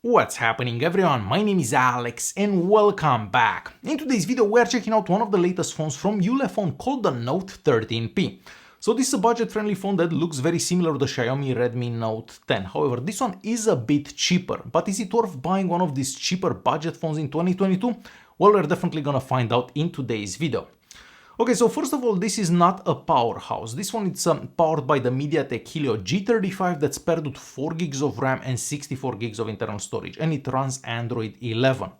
What's happening everyone, my name is Alex and welcome back. In today's video we are checking out one of the latest phones from Ulefone called the Note 13P. So this is a budget-friendly phone that looks very similar to the Xiaomi Redmi Note 10. However, this one is a bit cheaper. But is it worth buying one of these cheaper budget phones in 2022? Well, we're definitely gonna find out in today's video. Okay, so first of all, this is not a powerhouse. This one is powered by the MediaTek Helio G35 that's paired with 4 gigs of RAM and 64 gigs of internal storage, and it runs Android 11.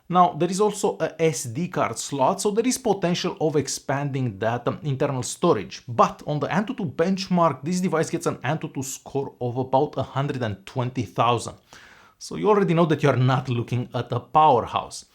Now, there is also a SD card slot, so there is potential of expanding that internal storage. But on the Antutu benchmark, this device gets an Antutu score of about 120,000. So you already know that you are not looking at a powerhouse.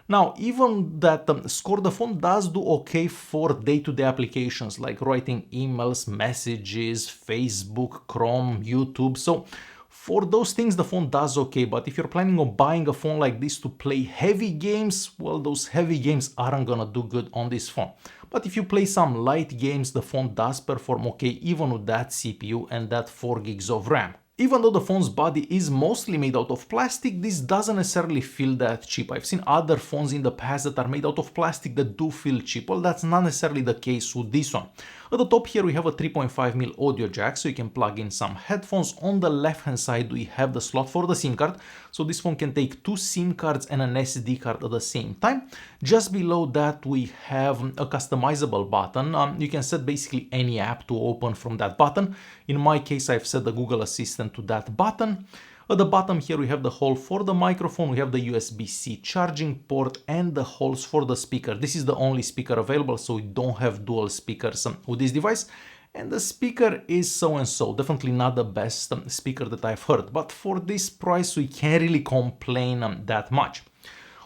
Now, even that score, the phone does do okay for day-to-day applications like writing emails, messages, Facebook, Chrome, YouTube. So for those things, the phone does okay. But if you're planning on buying a phone like this to play heavy games, well, those heavy games aren't gonna do good on this phone. But if you play some light games, the phone does perform okay even with that CPU and that 4 gigs of RAM. Even though the phone's body is mostly made out of plastic, this doesn't necessarily feel that cheap. I've seen other phones in the past that are made out of plastic that do feel cheap. Well, that's not necessarily the case with this one. At the top here we have a 3.5mm audio jack, so you can plug in some headphones. On the left hand side we have the slot for the SIM card, so this phone can take 2 SIM cards and an SD card at the same time. Just below that we have a customizable button. You can set basically any app to open from that button. In my case, I've set the Google Assistant to that button. At the bottom here we have the hole for the microphone, we have the USB-C charging port and the holes for the speaker. This is the only speaker available, so we don't have dual speakers with this device. And the speaker is so-and-so, definitely not the best speaker that I've heard, but for this price we can't really complain that much.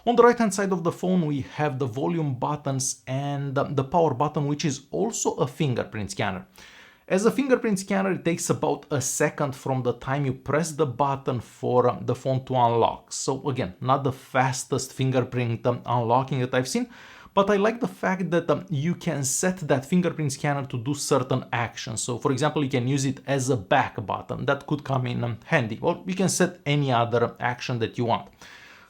On the right hand side of the phone we have the volume buttons and the power button, which is also a fingerprint scanner. As a fingerprint scanner, it takes about a second from the time you press the button for the phone to unlock. So again, not the fastest fingerprint unlocking that I've seen, but I like the fact that you can set that fingerprint scanner to do certain actions. So for example, you can use it as a back button. That could come in handy. Or you can set any other action that you want.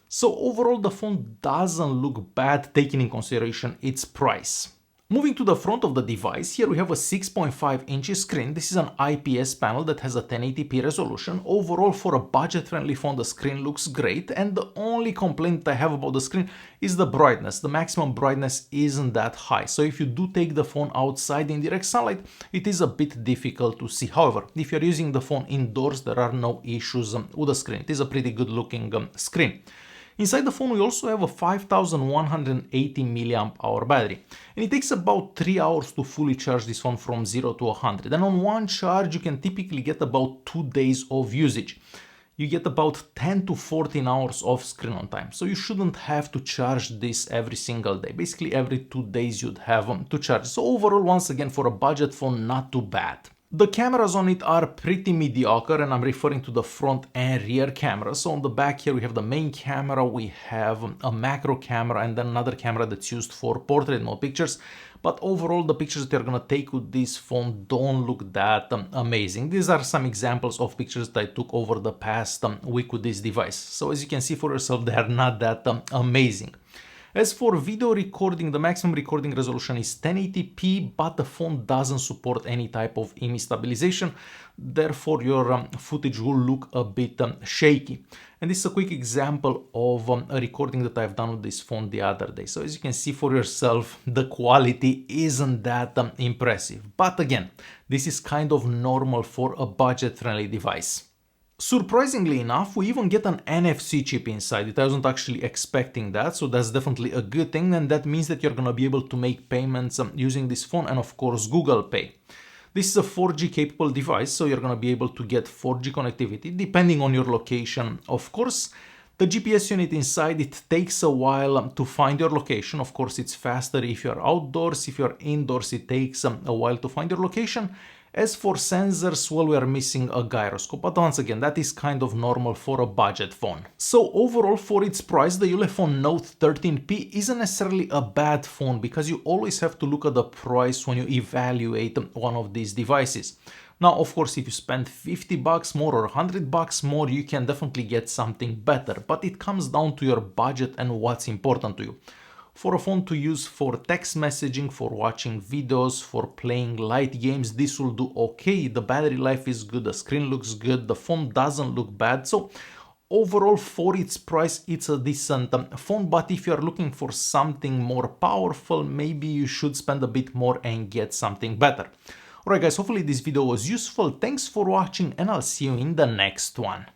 So overall, the phone doesn't look bad taking in consideration its price. Moving to the front of the device, here we have a 6.5 inches screen. This is an IPS panel that has a 1080p resolution. Overall, for a budget-friendly phone, the screen looks great, and the only complaint I have about the screen is the brightness. The maximum brightness isn't that high, so if you do take the phone outside in direct sunlight, it is a bit difficult to see. However, if you're using the phone indoors, there are no issues with the screen. It is a pretty good looking screen. Inside the phone we also have a 5180 mAh battery, and it takes about 3 hours to fully charge this phone from 0 to 100, and on one charge you can typically get about 2 days of usage. You get about 10 to 14 hours of screen on time, so you shouldn't have to charge this every single day. Basically every 2 days you'd have to charge. So overall, once again, for a budget phone, not too bad. The cameras on it are pretty mediocre, and I'm referring to the front and rear cameras. So on the back here we have the main camera, we have a macro camera, and then another camera that's used for portrait mode pictures. But overall, the pictures that you're gonna take with this phone don't look that amazing. These are some examples of pictures that I took over the past week with this device. So as you can see for yourself, they are not that amazing. As for video recording, the maximum recording resolution is 1080p, but the phone doesn't support any type of image stabilization. Therefore, your footage will look a bit shaky. And this is a quick example of a recording that I've done with this phone the other day. So as you can see for yourself, the quality isn't that impressive. But again, this is kind of normal for a budget-friendly device. Surprisingly enough, we even get an NFC chip inside it. I wasn't actually expecting that, so that's definitely a good thing, and that means that you're gonna be able to make payments using this phone and of course Google Pay. This is a 4G capable device, so you're gonna be able to get 4G connectivity depending on your location. Of course, the GPS unit inside, it takes a while to find your location. Of course, it's faster if you're outdoors. If you're indoors, it takes a while to find your location. As for sensors, well, we are missing a gyroscope, but once again, that is kind of normal for a budget phone. So overall, for its price, the Ulefone Note 13P isn't necessarily a bad phone, because you always have to look at the price when you evaluate one of these devices. Now, of course, if you spend 50 bucks more or 100 bucks more, you can definitely get something better, but it comes down to your budget and what's important to you. For a phone to use for text messaging, for watching videos, for playing light games, this will do okay. The battery life is good, the screen looks good, the phone doesn't look bad. So overall, for its price, it's a decent phone, but if you're looking for something more powerful, maybe you should spend a bit more and get something better. Alright guys, hopefully this video was useful. Thanks for watching and I'll see you in the next one.